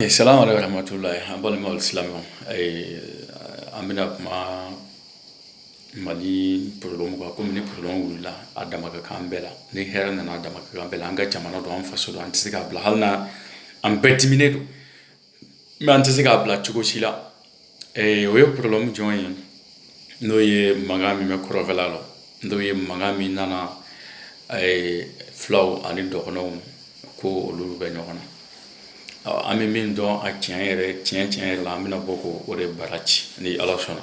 Salamu alaikum warahmatullahi abalima alislamu amina kuma mali problème ka comme ni problème wulila a dama ka kan bɛɛ la ni hɛrɛ nana a dama ka kan bɛɛ la an ka jamana don an faso don an tɛ se k'a bila hali na an bɛɛ diminen don mais an tɛ se k'a bila cogo si la o ye problème jɔn ye n'o ye mankan min bɛ kɔrɔfɛla la n'o ye mankan min nana filaw ani dɔgɔnɔw ko olu bɛ ɲɔgɔn na an bɛ min dɔn a tiɲɛ yɛrɛ la an bɛna bɔ ko o de bara ci ni ala sɔnna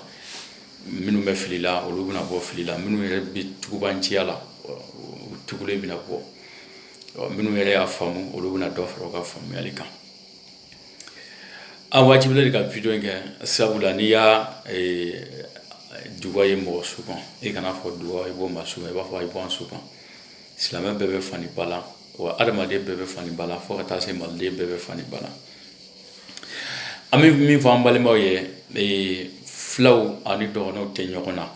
minnu bɛ fili la olu bɛna bɔ fili la minnu yɛrɛ bɛ tugubanciya la u tugulen bɛna bɔ minnu yɛrɛ y'a faamu olu bɛna dɔ fara u ka faamuyali kan an wajibile de ka video in kɛ sabula n'i y'a duga ye mɔgɔ su kan i kana fɔ duga i b'o ma su kan i b'a fɔ i b'o an su kan silamɛ bɛɛ bɛ fani ba la wa adamaden bɛɛ bɛ fani ba la fo ka taa se maliden bɛɛ bɛ fani ba la an bɛ min fɔ an balimaw ye filaw ani dɔgɔnɔw tɛ ɲɔgɔn na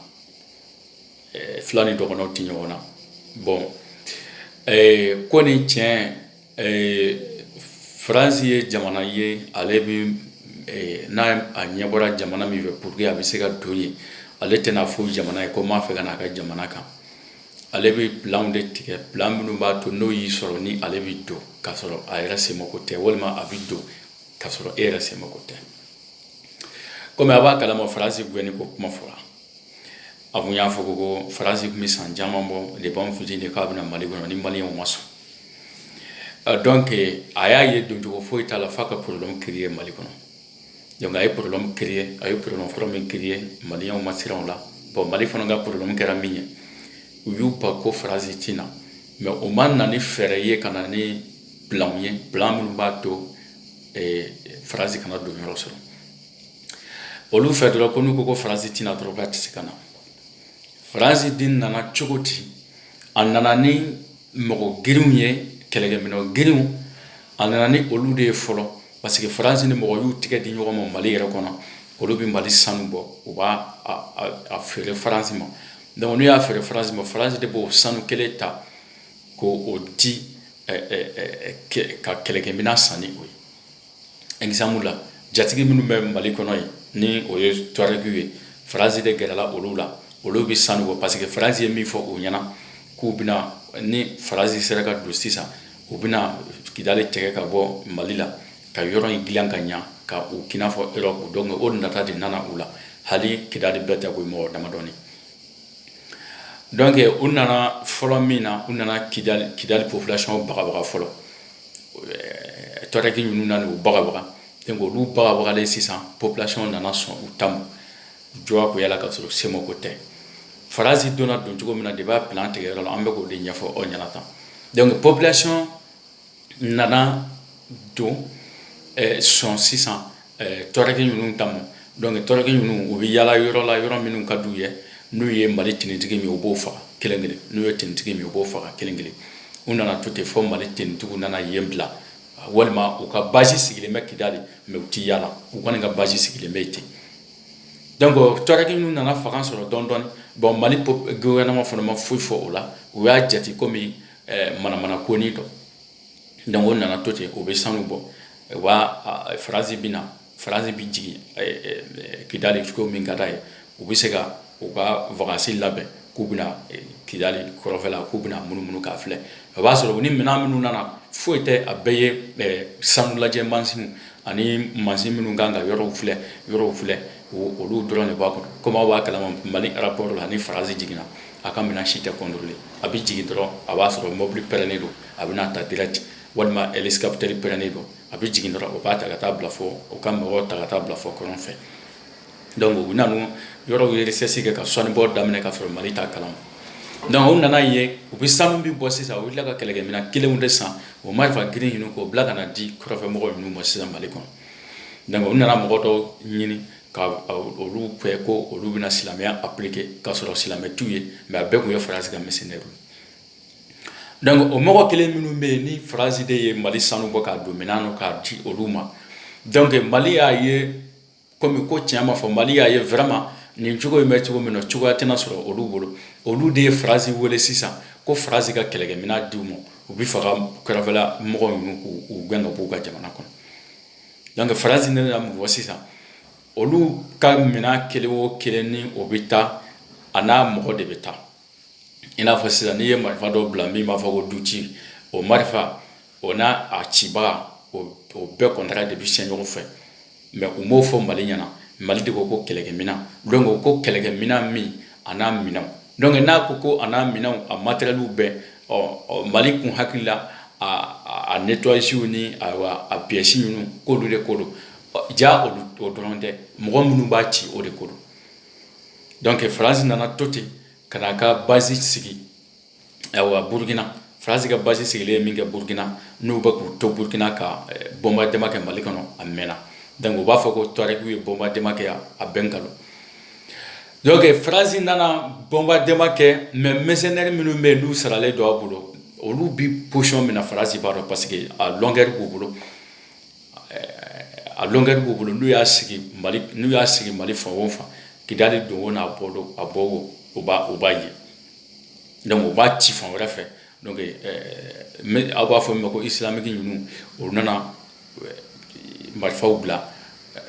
fila ni dɔgɔnɔw tɛ ɲɔgɔn na bon ko nin tiɲɛ faransi ye jamana ye ale bɛ n'a a ɲɛ bɔra jamana min fɛ pour que a bɛ se ka don yen ale tɛna fo jamana ye ko n b'a fɛ ka n'a ka jamana kan ale bɛ plan de tigɛ plan minnu b'a to n'o y'i sɔrɔ ni ale bɛ don k'a sɔrɔ a yɛrɛ semako tɛ walima a bɛ don k'a sɔrɔ e yɛrɛ semako tɛ komi a b'a kalama faransi gouvernement ko kuma fɔra a kun y'a fɔ ko faransi tun bɛ san caman bɔ depuis anw fitinin k'a bɛna mali kɔnɔ ni maliyɛnw ma sɔn donc a y'a ye doncogo foyi t'a la f'a ka problème créer mali kɔnɔ donc a ye problème créer a ye problème fɔlɔ min créer maliyɛnw ma siran o la bon mali fana ka problème kɛra min ye u y'u ba ko faransi tina mais o ma na ni fɛɛrɛ ye ka na ni plan ye plan minnu b'a to faransi kana don yɔrɔ sɔrɔ olu fɛ dɔrɔn ko n'u ko ko faransi tina dɔrɔn k'a tɛ se ka na faransi den nana cogo di a nana ni mɔgɔ girinw ye kɛlɛkɛminɛn girinw a nana ni olu de ye fɔlɔ parce que faransi ni mɔgɔ y'u tigɛ di ɲɔgɔn ma mali yɛrɛ kɔnɔ olu bɛ mali sanu bɔ u b'a feere faransi ma donc n'u y'a feere faransi ma faransi de b'o sanu kelen ta k'o di ka kɛlɛkɛminɛn san ni o ye exemple la jatigi minnu bɛ mali kɔnɔ yen ni o ye tuarɛgiw ye faransi de gɛrɛla olu la olu bɛ sanu bɔ parce que faransi ye min fɔ o ɲɛna k'u bɛna ni faransi sera ka don sisan u bɛna kidali tigɛ ka bɔ mali la ka yɔrɔ in dilan ka ɲa ka u k'i fɔ Europe donc o nata de nana u la hali kidali bɛɛ tɛ ko mɔgɔ damadɔni donc u nana fɔlɔ min na u nana kidali population bagabaga fɔlɔ tuarɛgi ninnu nana u bagabaga donc olu bagabagalen sisan population nana sɔn u ta ma jɔya la ka sɔrɔ semako tɛ faransi donna don cogo min na de b'a plan tigɛ yɔrɔ la an bɛ k'o de ɲɛfɔ aw ɲɛna tan donc population nana don sɔn sisan tuarɛgi ninnu ta ma donc tuarɛgi ninnu u bɛ yala yɔrɔ la yɔrɔ minnu ka d'u ye n'u ye mali tinitigi min u b'o faga kelen kelen n'u ye tinitigi min u b'o faga kelen kelen u nana to ten fɔ mali tinitigiw nana yen bila walima u ka base sigilen bɛ kidali mais u tɛ yala u kɔni ka base sigilen bɛ ten donc tuarɛgi ninnu nana fanga sɔrɔ dɔɔni dɔɔni bon mali gouvernement fana ma foyi fɔ o la u y'a jate komi manamana konin dɔ donc o nana to ten u bɛ sanu bɔ wa faransi bɛ jigin kidali cogo min ka d'a ye u bɛ se ka u ka vacances labɛn k'u bɛna kidali kɔrɔfɛla k'u bɛna munumunu k'a filɛ o b'a sɔrɔ u ni minɛn minnu nana foyi tɛ a bɛɛ ye sanu lajɛ mansinw ani mansin minnu kan ka yɔrɔw filɛ olu dɔrɔn de b'a kɔnɔ komi aw b'a kalama mali rapport la ni faransi jiginna a ka minɛn si tɛ contrôler a bɛ jigin dɔrɔn a b'a sɔrɔ mobili pɛrɛnnen don a bɛna ta direct walima hélicoptère pɛrɛnnen don a bɛ jigin dɔrɔn o b'a ta ka taa bila fɔ o ka mɔgɔw ta ka taa bila fɔ kɔrɔn fɛ donc u nana yɔrɔw ye recherche kɛ ka sɔnnibɔ daminɛ ka sɔrɔ mali t'a kalama donc u nana ye u bɛ sanu bi bɔ sisan u bɛ tila ka kɛlɛkɛminɛn kelenw de san o marifa girin ninnu k'o bila ka na di kɔrɔfɛmɔgɔw ninnu ma sisan mali kɔnɔ donc u nana mɔgɔ dɔw ɲini ka olu fɛ ko olu bɛna silamɛya appliquer ka sɔrɔ silamɛ t'u ye mais a bɛɛ tun ye faransi ka mercenaires donc o mɔgɔ kelen minnu bɛ yen ni faransi de ye mali sanu bɔ k'a don minɛn k'a di olu ma donc mali y'a ye komi ko tiɲɛ ma fɔ mali y'a ye vraiment nin cogo in bɛ cogo min na cogoya tɛna sɔrɔ olu bolo olu de ye faransi wele sisan ko faransi ka kɛlɛkɛminɛn d'u ma u bɛ faga kɛrɛfɛla mɔgɔw ninnu k'u gɛn ka bɔ u ka jamana kɔnɔ donc faransi ne na mu sisan olu ka mina kelen o kelen ni o bɛ taa a n'a mɔgɔ de bɛ taa i n'a fɔ sisan n'i ye marifa dɔ bila min b'a fɔ ko duci o marifa o n'a a cibaga o bɛɛ kɔntara de bɛ siɲɛ ɲɔgɔn fɛ mais u m'o fɔ mali ɲɛna mali de ko ko kɛlɛkɛminɛn donc ko kɛlɛkɛminɛn min a n'a minɛnw donc n'a ko ko a n'a minɛnw a matériels bɛɛ mali kun hakili la a nettoyage ni a pièces ninnu k'olu de ko don ja o dɔrɔn tɛ mɔgɔ minnu b'a ci o de ko don donc faransi nana to ten ka n'a ka base sigi burukina faransi ka base sigilen min kɛ burukina n'u bɛ k'u to burukina ka bombardement kɛ mali kɔnɔ a mɛnna donc u b'a fɔ ko tuareg ye bombardement kɛ a bɛɛ nkalon donc faransi nana bombardement kɛ mais mercenaires minnu bɛ yen n'u saralen don a bolo olu bi position min na faransi b'a dɔn parce que a longueur b'u bolo n'u y'a sigi mali fan o fan kidali don o n'a bɔ don a bɔ o b'a ye donc o b'a ci fan wɛrɛ fɛ donc aw b'a fɔ min ma ko islamique ninnu o nana marifaw bila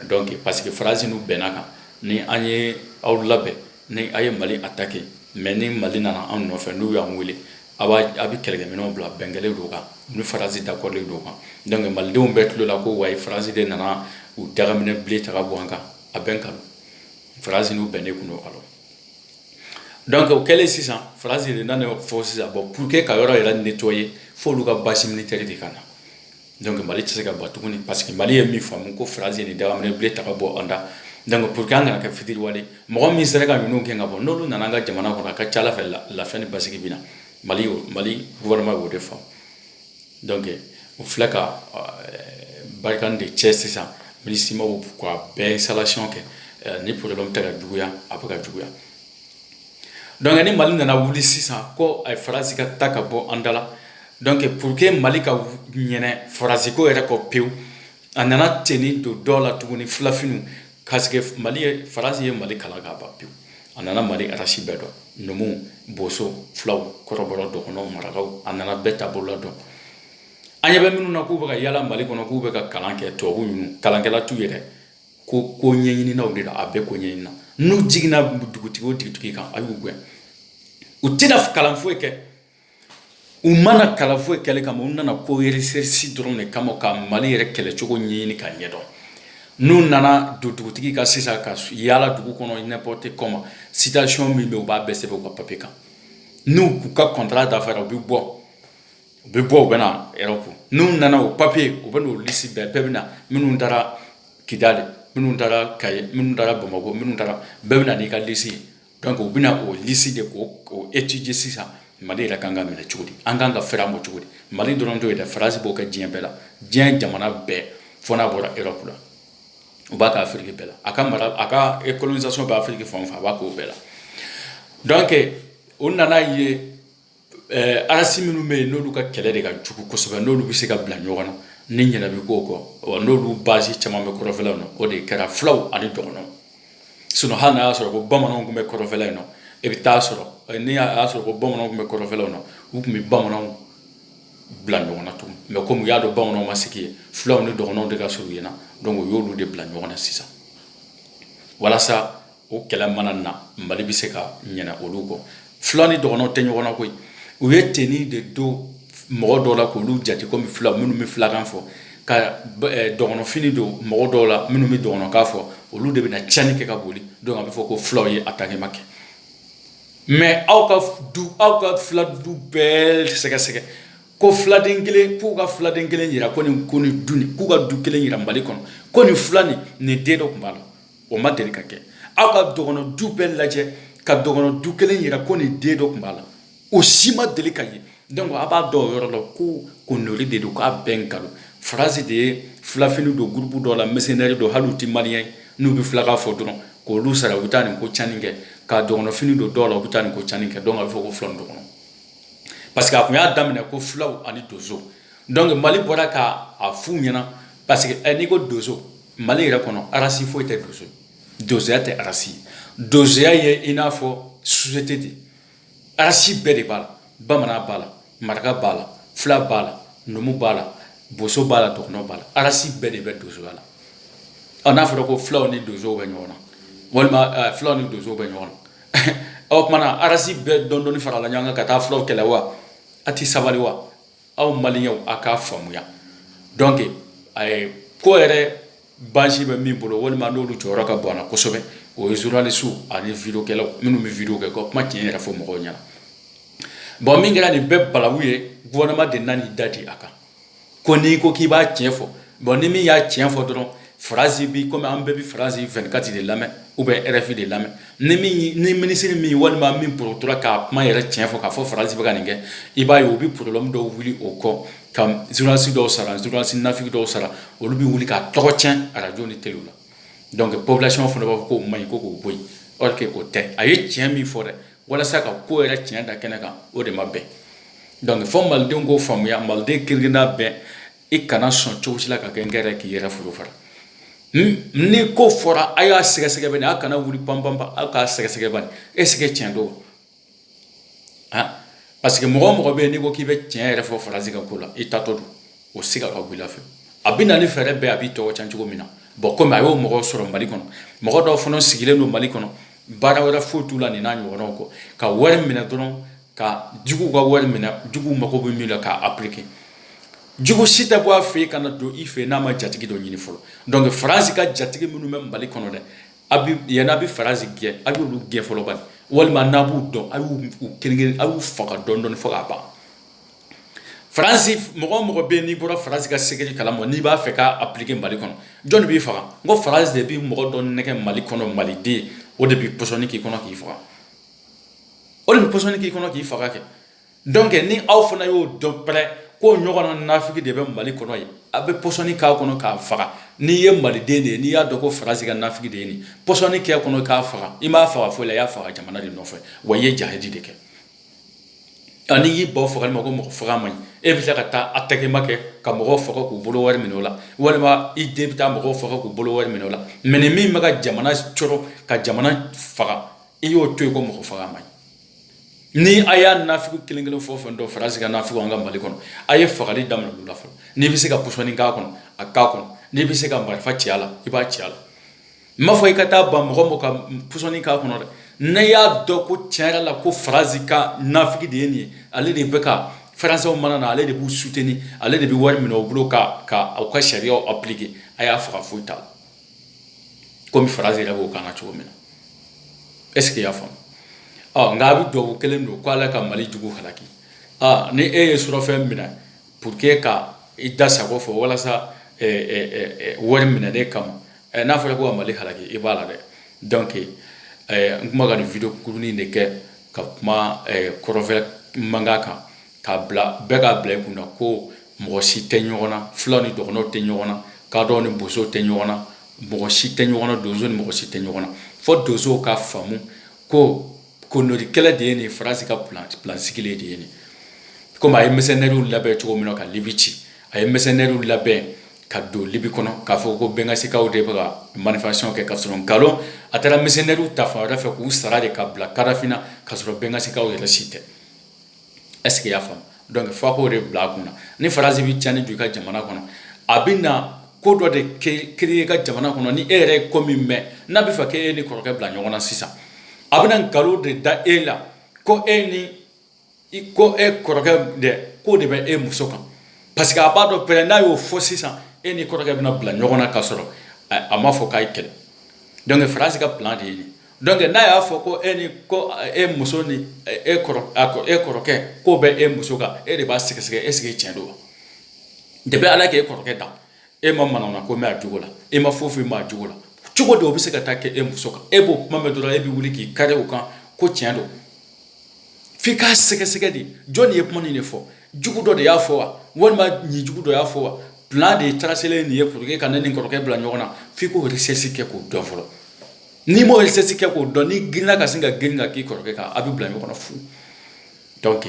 donc parce que faransi n'u bɛnna kan ni an ye aw labɛn ni a ye mali attaquer mais ni mali nana an nɔfɛ n'u y'an wele a bɛ kɛlɛkɛminɛnw bila bɛnkɛlen do kan ni faransi d'accordé do kan donc malidenw bɛɛ tulo la ko wayi faransi de nana u dagaminɛ bile ta ka bɔ an kan a bɛ n kanu faransi n'u bɛnnen kun do alors donc o kɛlen sisan faransi de nana fɔ sisan bon pour que ka yɔrɔ yɛrɛ nettoyer f'olu ka base militaire de ka na donc mali tɛ se ka ban tuguni parce que mali ye min faamu ko faransi ye nin dagaminɛ bile ta ka bɔ an da donc pour que an kana kɛ fitiriwale mɔgɔ min sera ka ninnu gɛn ka bɔ n'olu nana an ka jamana kɔnɔ a ka ca ala fɛ lafiya ni basigi bɛ na mali gouvernement y'o de faamu donc o filɛ ka barikani de cɛ sisan milisimaw k'a bɛɛ installation kɛ ni problème tɛ ka juguya a bɛ ka juguya donc ni mali nana wuli sisan ko a ye faransi ka ta ka bɔ an da la donc pour que mali ka ɲɛnɛ faransi ko yɛrɛ kɔ pewu a nana tenni don dɔw la tuguni filafiniw parce que faransi ye mali kalan k'a ban pewu a nana mali arasi bɛɛ dɔn numuw boso fulaw kɔrɔbɔrɔ dɔgɔnɔw marakaw a nana bɛɛ taabolo la dɔn an ɲɛ bɛ minnu na k'u bɛ ka yala mali kɔnɔ k'u bɛ ka kalan kɛ tubabu ninnu kalankɛla t'u yɛrɛ ko ɲɛɲininaw de don a bɛɛ ko ɲɛɲinina n'u jiginna dugutigi o dugutigi kan a y'u gɛn u tɛna kalan foyi kɛ u mana kalan foyi kɛli kama u nana ko recherche dɔrɔn de kama ka mali yɛrɛ kɛlɛcogo ɲɛɲini k'a ɲɛdɔn n'u nana don dugutigi ka sisan ka yala dugu kɔnɔ n'importe comment situation min bɛ u b'a bɛɛ sɛbɛn u ka papier kan n'u k'u ka contrat dafara u bɛ bɔ u bɛ na Europe n'u nana o papier u bɛ n'o liste bɛɛ bɛ na minnu taara Kidali minnu taara Kayi minnu taara Bamako minnu taara bɛɛ bɛ na n'i ka liste ye donc u bɛ na o liste de k'o étudier sisan mali yɛrɛ kan ka minɛ cogo di an kan ka fɛɛrɛ mɔ cogo di mali dɔrɔn t'o ye dɛ faransi b'o kɛ diɲɛ bɛɛ la diɲɛ jamana bɛɛ fo n'a bɔra Europe la u b'a kɛ Afiriki bɛɛ la a ka colonisation bɛ Afiriki fan o fan a b'a k'o bɛɛ la donc o nana ye arasi minnu bɛ yen n'olu ka kɛlɛ de ka jugu kosɛbɛ n'olu bɛ se ka bila ɲɔgɔn na ni ɲɛnabi k'o kɔ wa n'olu base caman bɛ kɔrɔfɛlaw na o de kɛra fulaw ani dɔgɔnɔw sinon hali n'a y'a sɔrɔ ko bamananw tun bɛ kɔrɔfɛla in na e bɛ taa sɔrɔ ni y'a sɔrɔ ko bamananw tun bɛ kɔrɔfɛlaw na u tun bɛ bamananw bila ɲɔgɔn na tugun mais comme u y'a dɔn bamananw ma sigi yen fulaw ni dɔgɔnɔw de ka surun yen na donc u y'olu de bila ɲɔgɔn na sisan walasa o kɛlɛ mana na mali bɛ se ka ɲɛna olu kɔ fulaw ni dɔgɔnɔw tɛ ɲɔgɔn na koyi u ye tenni de don mɔgɔ dɔw la k'olu jate komi fulaw minnu bɛ filakan fɔ ka dɔgɔnɔfini don mɔgɔ dɔw la minnu bɛ dɔgɔnɔkan fɔ olu de bɛ na tiɲɛni kɛ ka boli donc a bɛ fɔ ko fulaw ye attaqué ma kɛ mais aw ka fila du bɛɛ sɛgɛsɛgɛ ko filaden kelen k'u ka filaden kelen yira ko nin du nin k'u ka du kelen yira mali kɔnɔ ko nin fila nin den dɔ tun b'a la o ma deli ka kɛ aw ka dɔgɔnɔ du bɛɛ lajɛ ka dɔgɔnɔ du kelen yira ko nin den dɔ tun b'a la o si ma deli ka ye donc a b'a dɔn o yɔrɔ la ko kɔnɔli de don k'a bɛɛ nkalon faransi de ye filafini don groupe dɔ la mercenaire don hali u tɛ maliyɛn ye n'u bɛ filakan fɔ dɔrɔn k'olu sara u bɛ taa nin ko canin kɛ ka dɔgɔnɔfini don dɔw la u bɛ taa nin ko canin kɛ donc a bɛ fɔ ko fulaw ni dɔgɔnɔ parce que a tun y'a daminɛ ko fulaw ani donso donc mali bɔra k'a f'u ɲɛna parce que n'i ko donso mali yɛrɛ kɔnɔ arasi foyi tɛ donso donsoya tɛ arasi donsoya ye i n'a fɔ société de arasi bɛɛ de b'a la bamanan b'a la maraka b'a la fula b'a la numu b'a la boso b'a la dɔgɔnɔ b'a la arasi bɛɛ de bɛ donsoya la n'a fɔra ko fulaw ni donsow bɛ ɲɔgɔn na walima fulaw ni donsow bɛ ɲɔgɔn na ɔ kumana arasi bɛɛ dɔɔni farala ɲɔgɔn kan ka taa fulaw kɛlɛ wa a ti sabali wa aw maliyɛnw a k'a faamuya donc ko yɛrɛ basi bɛ min bolo walima n'olu jɔyɔrɔ ka bon a la kosɛbɛ o ye journalistes ani vidéo kɛlaw minnu bɛ vidéo kɛ ko kuma tiɲɛ yɛrɛ fɔ mɔgɔw ɲɛna bon min kɛra nin bɛɛ balawu ye gouvernement de nana i da di a kan ko n'i ko k'i b'a tiɲɛ fɔ bon ni min y'a tiɲɛ fɔ dɔrɔn phrase bi comme an bɛɛ bi phrase 24 de lamɛn ou bien RFI de lamɛn ni ministre min walima min porotora k'a kuma yɛrɛ tiɲɛ fɔ k'a fɔ phrase bɛ ka nin kɛ i b'a ye o bi problème dɔw wuli o kɔ ka journaliste dɔw sara journaliste nafiki dɔw sara olu bi wuli k'a tɔgɔ tiɲɛ radio ni télé la donc population fana b'a fɔ k'o man ɲi ko k'o bɔ yen or que o tɛ a ye tiɲɛ min fɔ dɛ walasa ka ko yɛrɛ tiɲɛ da kɛnɛ kan o de ma bɛn donc fɔ malidenw k'o faamuya maliden kirikirina bɛɛ i kana sɔn cogo si la ka kɛ n kɛrɛ k'i yɛrɛ furu fara ni ko fɔra a y'a sɛgɛsɛgɛ bani a kana wuli panpanpa a k'a sɛgɛsɛgɛ bani est-ce que tiɲɛ don parce que mɔgɔ mɔgɔ bɛ yen n'i ko k'i bɛ tiɲɛ yɛrɛ fɔ farasi ka ko la i tatɔ don o se ka bɔ i la fɛ a bɛ na ni fɛɛrɛ bɛɛ a b'i tɔgɔ can cogo min na bon komi a y'o mɔgɔ sɔrɔ mali kɔnɔ mɔgɔ dɔw fana sigilen don mali kɔnɔ baara wɛrɛ foyi t'u la nin n'a ɲɔgɔnnaw kɔ ka wari minɛ dɔrɔn ka juguw ka wari minɛ juguw mago bɛ min na k'a appliquer jugu si tɛ bɔ a fɛ yen ka na don i fɛ n'a ma jatigi dɔ ɲini fɔlɔ donc faransi ka jatigi minnu bɛ mali kɔnɔ dɛ yan'a bɛ faransi gɛn a y'olu gɛn fɔlɔ bani walima n'a b'u dɔn a y'u kelen a y'u faga dɔɔni fo k'a ban faransi mɔgɔ o mɔgɔ bɛ yen n'i bɔra faransi ka secret kalama n'i b'a fɛ k'a appliquer mali kɔnɔ jɔn de b'i faga n ko faransi de bɛ mɔgɔ dɔ nɛgɛ mali kɔnɔ maliden o de bɛ pɔsɔni k'i kɔnɔ k'i faga o de bɛ pɔsɔni k'i kɔnɔ k'i faga kɛ donc ni aw fana y'o dɔn pɛrɛ ko ɲɔgɔnna nafiki de bɛ mali kɔnɔ ye a bɛ pɔsɔni k'a kɔnɔ k'a faga n'i ye maliden de ye n'i y'a dɔn ko faransi ka nafiki de ye nin pɔsɔni kɛ kɔnɔ k'a faga i m'a faga foyi la i y'a faga jamana de nɔfɛ wa i ye jahedi de kɛ n'i y'i baw fagali ma ko mɔgɔ faga man ɲi e bɛ se ka taa a tɛgɛma kɛ ka mɔgɔw faga k'u bolo wari minɛ o la walima i den bɛ taa mɔgɔw faga k'u bolo wari minɛ o la mais ni min bɛ ka jamana cɔrɔ ka jamana faga i y'o to yen ko mɔgɔ faga man ɲi ni a y'a nafiki kelen kelen fɔ fɛn dɔ faransi ka nafiki an ka mali kɔnɔ a ye fagali daminɛ olu la fɔlɔ n'i bɛ se ka pɔsɔni k'a kɔnɔ a k'a kɔnɔ n'i bɛ se ka marifa ci a la i b'a ci a la n m'a fɔ i ka taa ban mɔgɔ mɔgɔ ka pɔsɔni k'a kɔnɔ dɛ ne y'a dɔn ko tiɲɛ yɛrɛ la ko faransi ka nafiki de ye nin ye ale de bɛ ka faransɛw mana na ale de b'u soutenir ale de bɛ wari minɛ u bolo ka aw ka sariyaw appliquer a y'a faga foyi t'a la komi faransi yɛrɛ b'o kan na cogo min na est-ce que i y'a faamu nka a bɛ duwawu kelen don ko ala ka mali jugu halaki ni e ye surɔfɛn minɛ pour que ka i da sago fɔ walasa wari minɛlen kama n'a fɔra ko ka mali halaki i b'a la dɛ donc n kuma ka nin video kurunin de kɛ ka kuma kɔrɔfɛ mankan kan k'a bila bɛɛ k'a bila i kunna ko mɔgɔ si tɛ ɲɔgɔn na fulaw ni dɔgɔnɔw tɛ ɲɔgɔn na kadɔw ni bosow tɛ ɲɔgɔn na mɔgɔ si tɛ ɲɔgɔn na donso ni mɔgɔ si tɛ ɲɔgɔn na fo donsow ka faamu ko konnori kɛlɛ de ye nin faransi ka plan sigilen de ye nin komi a ye mercenaires labɛn cogo min na ka libi ci a ye mercenaires labɛn ka don libi kɔnɔ k'a fɔ ko bɛnkasikaw de bɛ ka manifestation kɛ ka sɔrɔ nkalon a taara mercenaires ta fan wɛrɛ fɛ k'u sara de ka bila Kadafina ka sɔrɔ bɛnkasikaw yɛrɛ si tɛ est-ce que i y'a faamu donc f'a k'o de bila a kunna ni faransi bɛ tiɲɛni don i ka jamana kɔnɔ a bɛ na ko dɔ de créer i ka jamana kɔnɔ ni e yɛrɛ ye ko min mɛn n'a bɛ fɛ k'e ni kɔrɔkɛ bila ɲɔgɔn na sisan a bɛna nkalon de da e la ko e kɔrɔkɛ dɛ k'o de bɛ e muso kan parce que a b'a dɔn pɛrɛ n'a y'o fɔ sisan e ni kɔrɔkɛ bɛna bila ɲɔgɔn na ka sɔrɔ a ma fɔ k'a ye kɛlɛ donc faransi ka plan de ye nin donc n'a y'a fɔ ko e muso ni e kɔrɔkɛ k'o bɛ e muso kan e de b'a sɛgɛsɛgɛ est-ce que tiɲɛ don wa depuis ala k'e kɔrɔkɛ dan e ma manamana ko mɛn a jogo la e ma foyi ma a jogo la cogo de o bɛ se ka taa kɛ e muso kan e b'o kuma mɛn dɔrɔn e bɛ wuli k'i kari o kan ko tiɲɛ don f'i k'a sɛgɛsɛgɛ de jɔn ye kuma nin de fɔ jugu dɔ de y'a fɔ wa walima ɲi jugu dɔ y'a fɔ wa plan de tracelen nin ye pour que ka ne ni kɔrɔkɛ bila ɲɔgɔn na f'i k'o recherche kɛ k'o dɔn fɔlɔ n'i m'o recherche kɛ k'o dɔn n'i girinna ka sin ka girin ka k'i kɔrɔkɛ kan a bɛ bila ɲɔgɔn na fu donc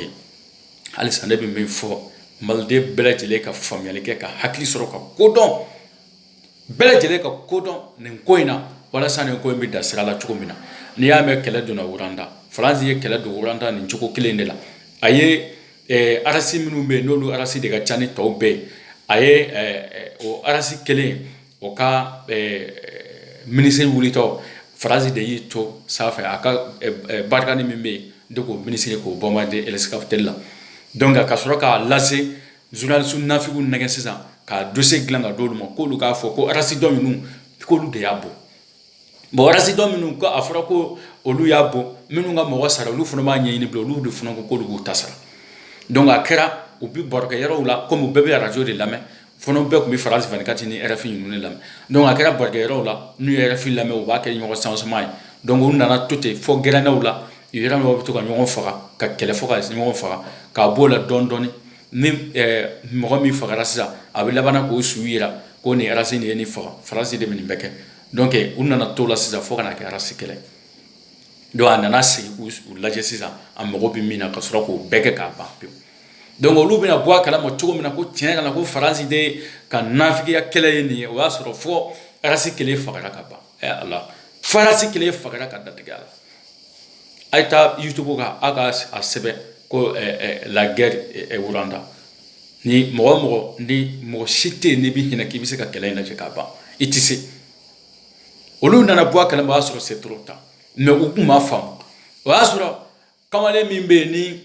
halisa ne bɛ min fɔ maliden bɛɛ lajɛlen ka faamuyali kɛ ka hakili sɔrɔ ka kodɔn bɛɛ lajɛlen ka kodɔn nin ko in na walasa nin ko in bɛ da sira la cogo min na n'i y'a mɛn kɛlɛ donna Wuranda faransi ye kɛlɛ don Wuranda nin cogo kelen de la a ye arasi minnu bɛ yen n'olu arasi de ka ca ni tɔw bɛɛ ye a ye o arasi kelen o ka ministre wulitɔ Faransi de y'i to sanfɛ a ka barikani min bɛ yen de k'o ministre k'o bombarder hélicoptère la donc ka sɔrɔ k'a lase journaliste nafigiw nɛgɛ sisan ka dossier dilan ka d'olu ma k'olu k'a fɔ ko rasidɔn ninnu k'olu de y'a bɔ bon rasidɔn minnu ko a fɔra ko olu y'a bɔ minnu ka mɔgɔ sara olu fana b'a ɲɛɲini bilen olu de fana ko k'olu b'u ta sara donc a kɛra u bi barokɛ yɔrɔw la comme u bɛɛ bɛ radio de lamɛn fana bɛɛ tun bɛ France 24 ni RFI ninnu de lamɛn donc a kɛra barokɛ yɔrɔw la n'u ye RFI lamɛn u b'a kɛ ɲɔgɔn sansement ye donc u nana to ten fɔ gɛrɛnnaw la Iraniens bɛ to ka ɲɔgɔn faga ka kɛlɛ fɔ ka ɲɔgɔn faga k'a b'o la dɔɔni dɔɔni ni mɔgɔ min fagara sisan a bɛ laban k'o su yira ko nin RAC nin ye nin faga France de bɛ nin bɛɛ kɛ donc u nana to la sisan fo ka na kɛ RAC kɛlɛ donc a nana sigi k'u lajɛ sisan a mago bɛ min na ka sɔrɔ k'o bɛɛ kɛ k'a ban pewu donc olu bɛna bɔ a kalama cogo min na ko tiɲɛ yɛrɛ la ko France de ka nafigiya kɛlɛ ye nin ye o y'a sɔrɔ fo RAC kelen fagara ka ban ala fo RAC kelen fagara ka datigɛ a la a ye taa YouTube kan a ka a sɛbɛn ko la guerre Rwanda ni mɔgɔ si tɛ yen n'i bɛ hinɛ k'i bɛ se ka kɛlɛ in lajɛ k'a ban i tɛ se olu nana bɔ a kalama o y'a sɔrɔ c'est trop tard mais u tun m'a faamu o y'a sɔrɔ kamalen min bɛ yen ni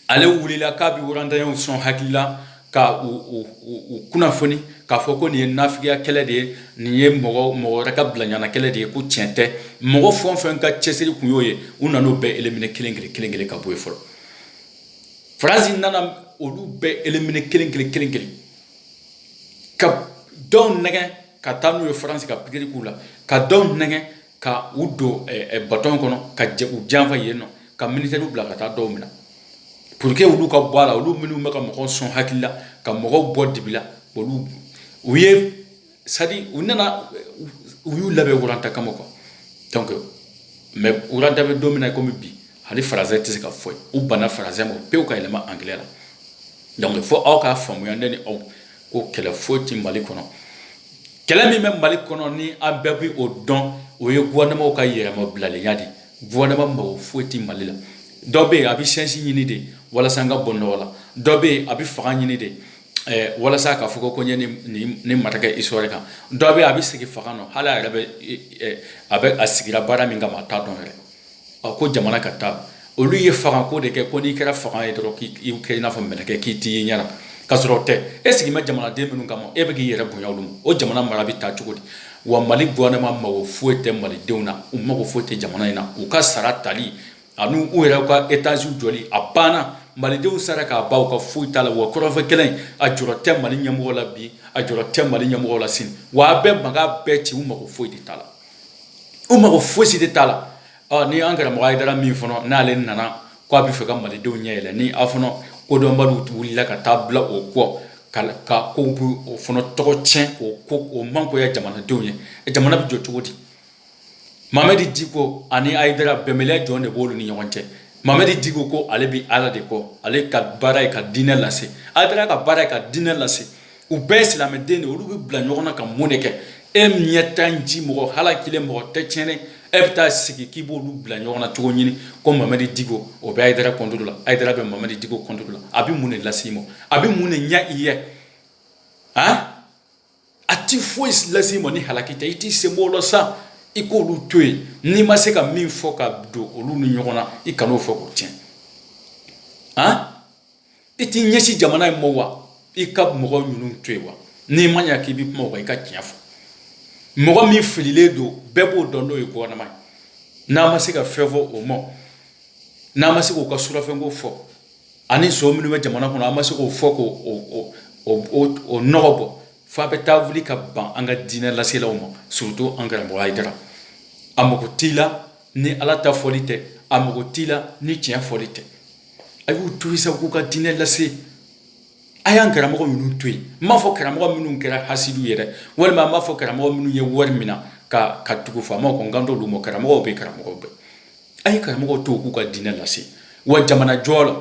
ale wulila k'a bɛ Rwandayɛnw sɔn hakili la ka u kunnafoni k'a fɔ ko nin ye nafigiya kɛlɛ de ye nin ye mɔgɔ wɛrɛ ka bilaɲana kɛlɛ de ye ko tiɲɛ tɛ mɔgɔ fɛn o fɛn ka cɛsiri kun y'o ye u nan'o bɛɛ éliminer kelen kelen ka bɔ yen fɔlɔ France nana olu bɛɛ éliminer kelen kelen ka dɔw nɛgɛ ka taa n'u ye France ka pikiri k'u la ka dɔw nɛgɛ ka u don baton kɔnɔ ka u janfa yen nɔ ka militaires bila ka taa dɔw minɛ pour que olu ka bɔ a la olu minnu bɛ ka mɔgɔw sɔn hakili la ka mɔgɔw bɔ dibi la olu u ye c'est à dire u nana u y'u labɛn Rwanda kama quoi donc mais Rwanda bɛ don min na komi bi hali français tɛ se ka fɔ u banna français ma pewu ka yɛlɛma anglais la donc fo aw k'a faamuya ne ni aw ko kɛlɛ foyi tɛ Mali kɔnɔ kɛlɛ min bɛ Mali kɔnɔ ni an bɛɛ bɛ o dɔn o ye gouvernement ka yɛrɛmabilaliya de gouvernement mago foyi tɛ Mali la dɔ bɛ yen a bɛ change ɲini de walasa an ka bɔ nɔgɔ la dɔ bɛ yen a bɛ fanga ɲini de walasa k'a fɔ ko n ye nin marakɛ histoire kan dɔ bɛ yen a bɛ segin fanga nɔ hali a yɛrɛ bɛ a sigira baara min kama a t'a dɔn yɛrɛ ko jamana ka taa olu ye fanga ko de kɛ ko n'i kɛra fanga ye dɔrɔn k'i kɛ i n'a fɔ mɛlɛkɛ k'i t'i ye ɲɛna ka sɔrɔ o tɛ e sigi bɛ jamanaden minnu kama e bɛ k'i yɛrɛ bonya olu ma o jamana mara bɛ taa cogo di wa Mali gouvernement mago foyi tɛ malidenw na u mago foyi tɛ jamana in na u ka sara tali ani u yɛrɛ ka étage jɔli a banna malidenw sara k'a ban u ka foyi t'a la wa kɔrɔfɔ kelen a jɔrɔ tɛ Mali ɲɛmɔgɔ la bi a jɔrɔ tɛ Mali ɲɛmɔgɔ la sini wa a bɛɛ mankan bɛɛ ci u mago foyi de t'a la u mago foyi si de t'a la ni an karamɔgɔ Hayidara min fana n'ale nana ko a bɛ fɛ ka malidenw ɲɛ yɛlɛ ni aw fana kodɔnbaliw wulila ka taa bila o kɔ ka kow bɛ o fana tɔgɔ tiɲɛ o mankoya jamanadenw ye jamana bɛ jɔ cogo di Mamadi Diko ani Hayidara bɛnbaliya jɔn de b'olu ni ɲɔgɔn cɛ Mamadi Diko ko ale bɛ Ala de kɔ ale ka baara ye ka diinɛ lase Hayidara ka baara ye ka diinɛ lase u bɛɛ ye silamɛden de olu bɛ bila ɲɔgɔn na ka mun de kɛ e ɲɛ tan ji mɔgɔ halakile mɔgɔ tɛ tiɲɛ e bɛ taa sigi k'i b'olu bila ɲɔgɔn na cogo ɲini ko Mamadi Diko o bɛ Hayidara contrôle la Hayidara bɛ Mamadi Diko contrôle la a bɛ mun de lase i ma a bɛ mun de ɲɛ i ye a ti foyi lase i ma ni halaki tɛ i t'i senbɔ o la sa i k'olu to yen n'i ma se ka min fɔ ka don olu ni ɲɔgɔn na i kan'o fɔ k'o tiɲɛ i t'i ɲɛsin jamana in ma wa i ka mɔgɔ ninnu to yen wa n'i ma ɲɛ k'i bɛ kuma o kan i ka tiɲɛ fɔ mɔgɔ min fililen don bɛɛ b'o dɔn n'o ye gouvernement ye n'a ma se ka fɛn fɔ o ma n'a ma se k'o ka surafɛnko fɔ ani so minnu bɛ jamana kɔnɔ an ma se k'o fɔ k'o nɔgɔ bɔ f'a bɛ taa wuli ka ban an ka diinɛ laselaw ma surtout an karamɔgɔ Hayidara a mago t'i la ni Ala ta fɔli tɛ a mago t'i la ni tiɲɛ fɔli tɛ a y'u to sa k'u ka diinɛ lase a y'an karamɔgɔ minnu to yen n m'a fɔ karamɔgɔ minnu kɛra hasidiw ye dɛ walima n m'a fɔ karamɔgɔ minnu ye wari minna ka tugu faamaw kɔ n kan t'olu ma karamɔgɔw bɛ karamɔgɔw bɛɛ a ye karamɔgɔw to k'u ka diinɛ lase wa jamana jɔ la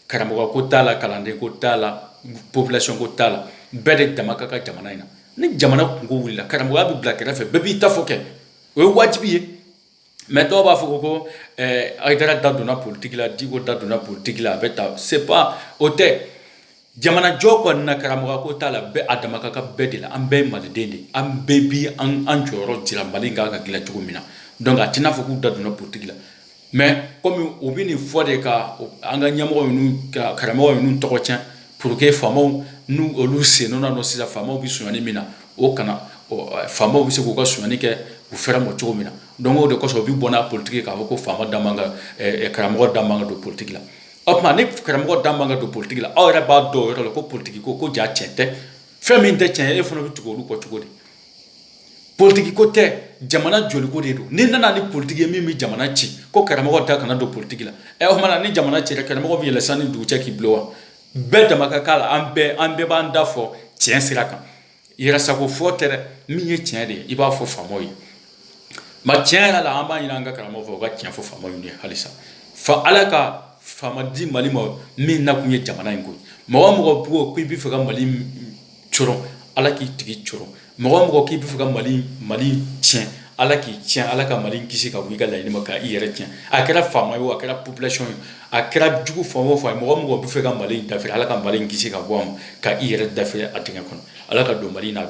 karamɔgɔ ko t'a la kalanden ko t'a la population ko t'a la bɛɛ de dama ka kan jamana in na ni jamana kungo wulila karamɔgɔya bɛ bila kɛrɛfɛ bɛɛ b'i ta fɔ kɛ o ye wajibi ye mais dɔw b'a fɔ ko Hayidara da donna politique la Diko da donna politique la a bɛ taa c'est pas o tɛ jamana jɔ kɔni na karamɔgɔ ko t'a la bɛɛ a dama ka kan bɛɛ de la an bɛɛ ye maliden de an bɛɛ bi an jɔyɔrɔ dira mali kan ka dilan cogo min na donc a tɛna fɔ k'u da donna politique la mais comme u bɛ nin fɔ de ka an ka ɲɛmɔgɔ ninnu karamɔgɔ ninnu tɔgɔ tiɲɛ pour que faamaw n'u olu sen nɔ nɔ sisan faamaw bɛ sonyani min na o kana faamaw bɛ se k'u ka sonyani kɛ u fɛrɛ mɔ cogo min na donc o de kosɔn u bɛ bɔ n'a politique k'a fɔ ko faama da man kan karamɔgɔ da man kan don politique la o tuma ni karamɔgɔ da man kan don politique la aw yɛrɛ b'a dɔn o yɔrɔ la ko politique ko ja tiɲɛ tɛ fɛn min tɛ tiɲɛ ye e fana bɛ tugu olu kɔ cogo di politique ko tɛ jamana joliko de don ni nana ni politique ye min bɛ jamana ci ko karamɔgɔ da kana don politique la o tuma ni jamana cira karamɔgɔ bɛ yɛlɛ sanni dugu cɛ k'i bilo wa bɛɛ dama ka k'a la an bɛɛ b'an da fɔ tiɲɛ sira kan yɛrɛsago fɔ tɛ dɛ min ye tiɲɛ de ye i b'a fɔ faamaw ye ma tiɲɛ yɛrɛ la an b'a ɲini an ka karamɔgɔ fɛ u ka tiɲɛ fɔ faamaw ye halisa fa ala ka faama di mali ma min na kun ye jamana in ko mɔgɔ mɔgɔ bugɔ k'i bɛ fɛ ka mali cɔrɔ ala k'i tigi cɔrɔ mɔgɔ mɔgɔ k'i bɛ fɛ ka mali tiɲɛ ala k'i tiɲɛ ala ka mali kisi ka bɔ i ka laɲini ma ka i yɛrɛ tiɲɛ a kɛra faama ye o a kɛra population ye a kɛra jugu fan o fan ye mɔgɔ mɔgɔ bɛ fɛ ka mali dafiri ala ka mali kisi ka bɔ a ma ka i yɛrɛ dafiri a dingɛ kɔnɔ ala ka don mali n'a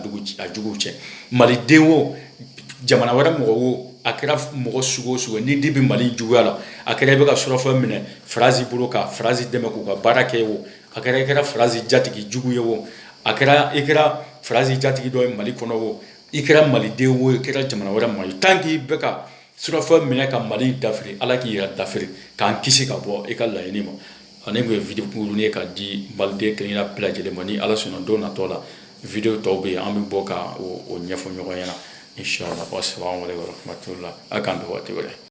juguw cɛ maliden o jamana wɛrɛ mɔgɔ o a kɛra mɔgɔ sugu o sugu ni di bɛ mali juguya la a kɛra i bɛ ka surafɛn minɛ farasi bolo ka farasi dɛmɛ k'u ka baara kɛ o a kɛra i kɛra farasi jatigi jugu ye o a kɛra i kɛra farasi jatigi dɔ ye mali kɔnɔ o i kɛra maliden o i kɛra jamana wɛrɛ mɔgɔ ye tant que i bɛ ka surafɛn minɛ ka mali dafiri ala k'i yɛrɛ dafiri k'an kisi ka bɔ i ka laɲini ma ani kun ye video kunkurunin ye k'a di maliden kelen-kelenna bɛɛ lajɛlen ma ni ala sɔnna don natɔ la video tɔw bɛ yen an bɛ bɔ ka o ɲɛfɔ ɲɔgɔn ɲɛna inshallah wassalamu alaikum warahmatullah a k'an bɛn waati wɛrɛ